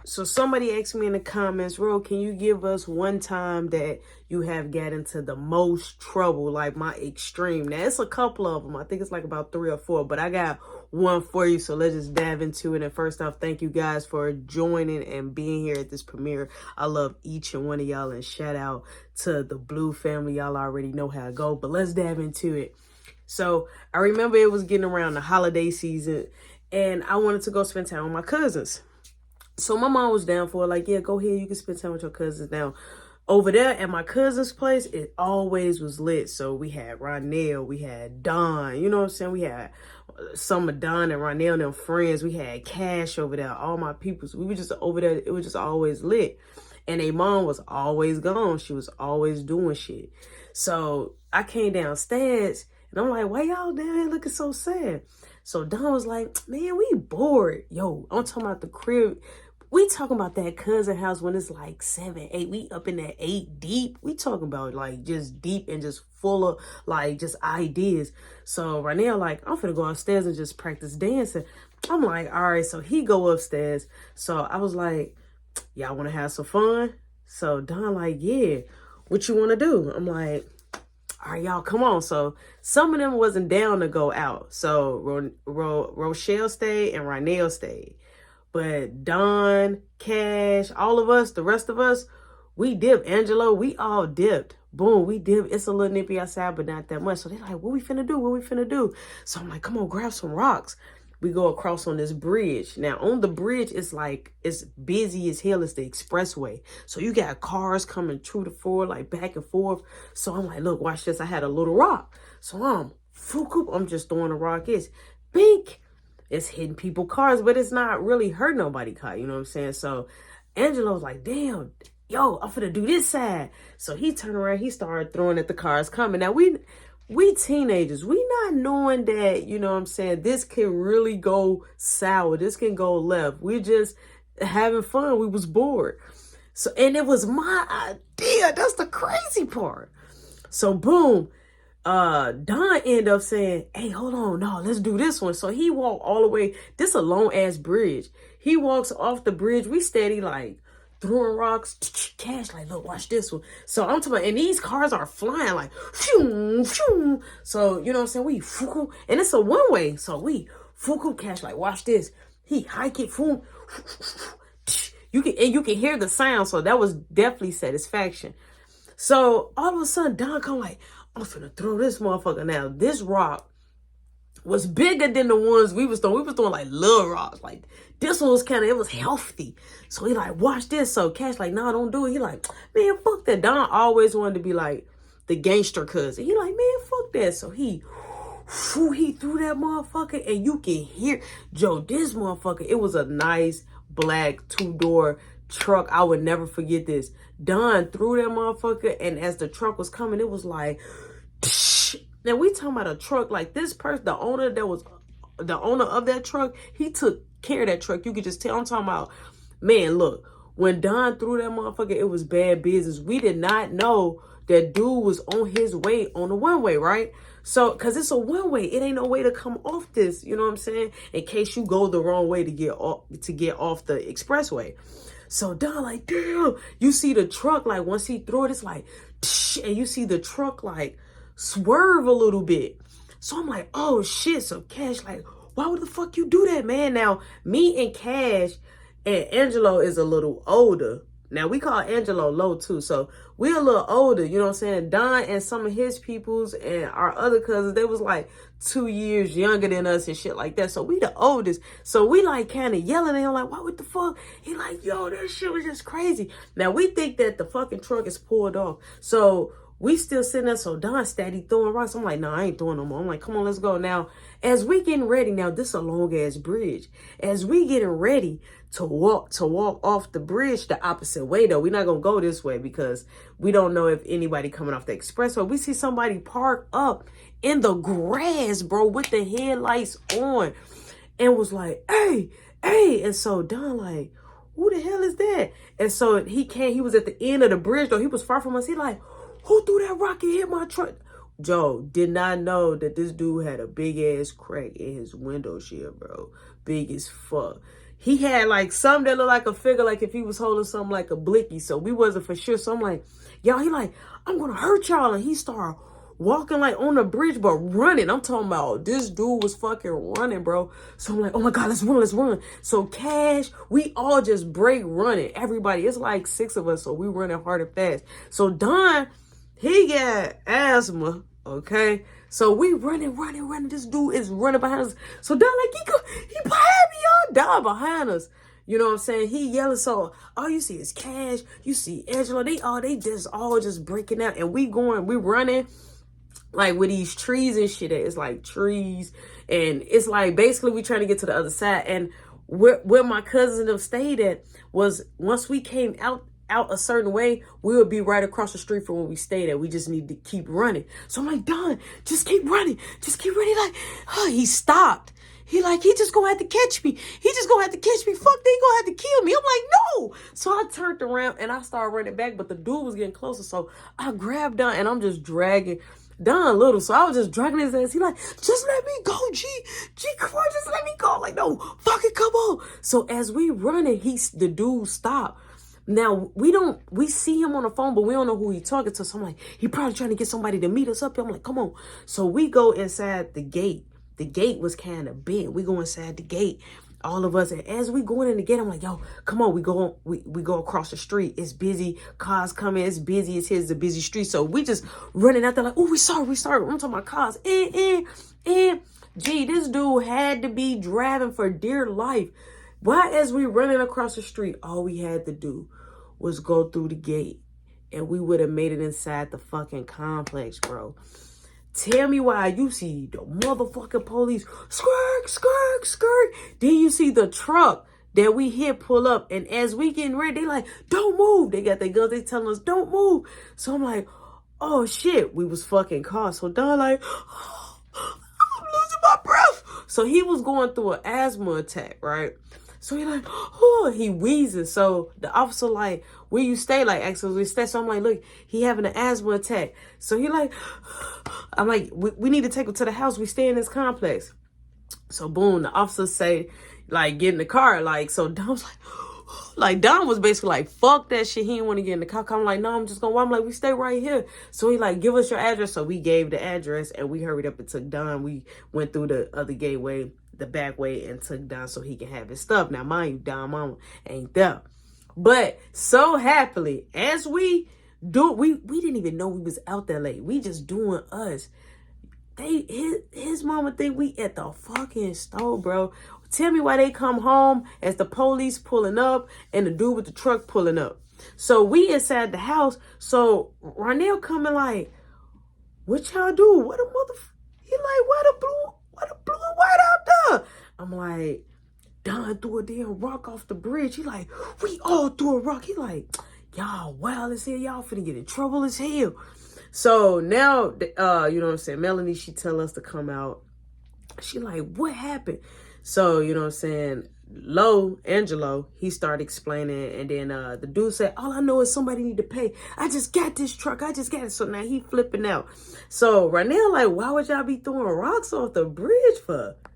So somebody asked me in the comments, Ro, can you give us one time that you have got into the most trouble, like my extreme? Now, it's a couple of them. I think it's like about 3 or 4, but I got one for you. So let's just dive into it. And first off, thank you guys for joining and being here at this premiere. I love each and one of y'all, and shout out to the Blue family. Y'all already know how I go, but let's dive into it. So I remember it was getting around the holiday season and I wanted to go spend time with my cousins. So my mom was down for it, like, yeah, go ahead, you can spend time with your cousins. Now, over there at my cousin's place, it always was lit. So we had Ronell, we had Don, you know what I'm saying? We had some of Don and Ronell and them friends. We had Cash over there, all my peoples. We were just over there, it was just always lit. And their mom was always gone. She was always doing shit. So I came downstairs and I'm like, why y'all down here looking so sad? So Don was like, man, we bored. Yo, I'm talking about the crib. We talking about that cousin house when it's like 7, 8. We up in that 8 deep. We talking about like just deep and just full of like just ideas. So Ronell like, I'm finna go upstairs and just practice dancing. I'm like, all right. So he go upstairs. So I was like, y'all want to have some fun? So Don like, yeah. What you want to do? I'm like, all right, y'all, come on. So some of them wasn't down to go out. So Rochelle stayed and Ronell stayed. But Don, Cash, all of us, the rest of us, we dipped. Angelo, we all dipped. Boom, we dipped. It's a little nippy outside, but not that much. So they're like, what we finna do? What we finna do? So I'm like, come on, grab some rocks. We go across on this bridge. Now, on the bridge, it's like, it's busy as hell. It's the expressway. So you got cars coming true to forward, like back and forth. So I'm like, look, watch this. I had a little rock. So I'm just throwing a rock. It's bink. It's hitting people's cars, but it's not really hurt nobody's car. You know what I'm saying? So Angelo was like, damn, yo, I'm finna do this side. So he turned around. He started throwing at the cars coming. Now, we teenagers, we not knowing that, you know what I'm saying, this can really go sour. This can go left. We're just having fun. We was bored. So, and it was my idea. That's the crazy part. So boom, Don ended up saying, hey, hold on, no, let's do this one. So he walked all the way. This a long ass bridge. He walks off the bridge. We steady like throwing rocks. Cash like, look, watch this one. So I'm talking about, and these cars are flying like, phew, phew. So, you know what I'm saying? We, and it's a one way. So we, Cash like, watch this. He hike it, you can hear the sound. So that was definitely satisfaction. So all of a sudden, Don come like, I'm finna throw this motherfucker. Now, this rock was bigger than the ones we was throwing. We was throwing like little rocks. Like this one was it was healthy. So he like, watch this. So Cash like, nah, don't do it. He like, man, fuck that. Don always wanted to be like the gangster cousin. He like, man, fuck that. So he threw that motherfucker, and you can hear, Joe, this motherfucker, it was a nice black 2-door truck. I would never forget this. Don threw that motherfucker, and as the truck was coming, it was like, now we talking about a truck like this person, the owner of that truck, he took care of that truck. You could just tell. I'm talking about, man, look, when Don threw that motherfucker, it was bad business. We did not know that dude was on his way on the one way, right? So, cause it's a one way, it ain't no way to come off this, you know what I'm saying? In case you go the wrong way to get off the expressway. So Don like, damn, you see the truck, like once he threw it, it's like, and you see the truck like swerve a little bit. So I'm like, oh shit. So Cash like, why would the fuck you do that, man? Now, me and Cash and Angelo is a little older. Now, we call Angelo low too. So we're a little older, you know what I'm saying? Don and some of his peoples and our other cousins, they was like 2 years younger than us and shit like that. So we the oldest. So we like kind of yelling at him like, what the fuck? He like, yo, that shit was just crazy. Now, we think that the fucking truck is pulled off. So we still sitting there. So Don steady throwing rocks. I'm like, no, I ain't throwing no more. I'm like, come on, let's go. Now, as we getting ready, now this is a long ass bridge. As we getting ready to walk off the bridge the opposite way, though, we're not gonna go this way because we don't know if anybody coming off the expressway. We see somebody park up in the grass, bro, with the headlights on, and was like, hey. And so Don like, who the hell is that? And so he was at the end of the bridge, though. He was far from us. He like, who threw that rock and hit my truck? Joe did not know that this dude had a big ass crack in his window shield, bro. Big as fuck. he had like something that looked like a figure, like if he was holding something like a blicky. So we wasn't for sure. So I'm like, y'all, he like, I'm gonna hurt y'all. And he started walking like on the bridge, but running. I'm talking about this dude was fucking running, bro. So I'm like, oh my God, let's run, let's run. So Cash, we all just break running. Everybody, it's like 6 of us, so we running hard and fast. So Don, he got asthma, okay? So we running. This dude is running behind us. So Don like, he behind me, y'all. Don behind us. You know what I'm saying? He yelling. So all you see is Cash. You see Angela. They just all just breaking out. And we running like with these trees and shit. It's like trees. And it's like basically we trying to get to the other side. And where my cousins and them stayed at was once we came out a certain way, we would be right across the street from where we stayed at. We just need to keep running. So I'm like, Don, just keep running. Just keep running. Like, he stopped. He just gonna have to catch me. He just gonna have to catch me. Fuck, they gonna have to kill me. I'm like, no. So I turned around and I started running back, but the dude was getting closer. So I grabbed Don and I'm just dragging Don little. So I was just dragging his ass. He like, just let me go, G, come on, just let me go. I'm like, no, fucking come on. So as we running, the dude stopped. Now, we see him on the phone, but we don't know who he's talking to. So I'm like, he probably trying to get somebody to meet us up here. I'm like, come on. So we go inside the gate. The gate was kind of big. We go inside the gate, all of us. And as we going in the gate, I'm like, yo, come on. We go across the street. It's busy. Cars coming. It's busy. It's a busy street. So we just running out there like, oh, we sorry. I'm talking about cars. And gee, this dude had to be driving for dear life. Why, as we running across the street, all we had to do was go through the gate and we would have made it inside the fucking complex, bro. Tell me why you see the motherfucking police, skirt. Then you see the truck that we hit pull up. And as we getting ready, they like, don't move. They got their guns. They telling us, don't move. So I'm like, oh shit, we was fucking caught. So Don like, oh, I'm losing my breath. So he was going through an asthma attack, right? So he like, oh, he wheezing. So the officer like, where you stay? Like, actually, we stay. So I'm like, look, he having an asthma attack. So he like, I'm like, we need to take him to the house. We stay in this complex. So boom, the officer say, like, get in the car. Like, so Dom's like Dom was basically like, fuck that shit. He didn't want to get in the car. I'm like, no, I'm just gonna. I'm like, we stay right here. So he like, give us your address. So we gave the address and we hurried up and took Dom. We went through the other gateway, the back way, and took Don so he can have his stuff. Now, mind you, Don mama ain't there. But so happily, as we didn't even know we was out that late. We just doing us. His mama think we at the fucking store, bro. Tell me why they come home as the police pulling up and the dude with the truck pulling up. So we inside the house. So Ronell coming like, what y'all do? What a he like, what a blue and white out there. I'm like, Don threw a damn rock off the bridge. He like, we all threw a rock. He like, y'all wild as hell. Y'all finna get in trouble as hell. So now, you know what I'm saying? Melanie, she tell us to come out. She like, what happened? So, you know what I'm saying? Angelo, he started explaining. And then the dude said, all I know is somebody need to pay. I just got this truck. I just got it. So now he flipping out. So Ronell like, why would y'all be throwing rocks off the bridge for?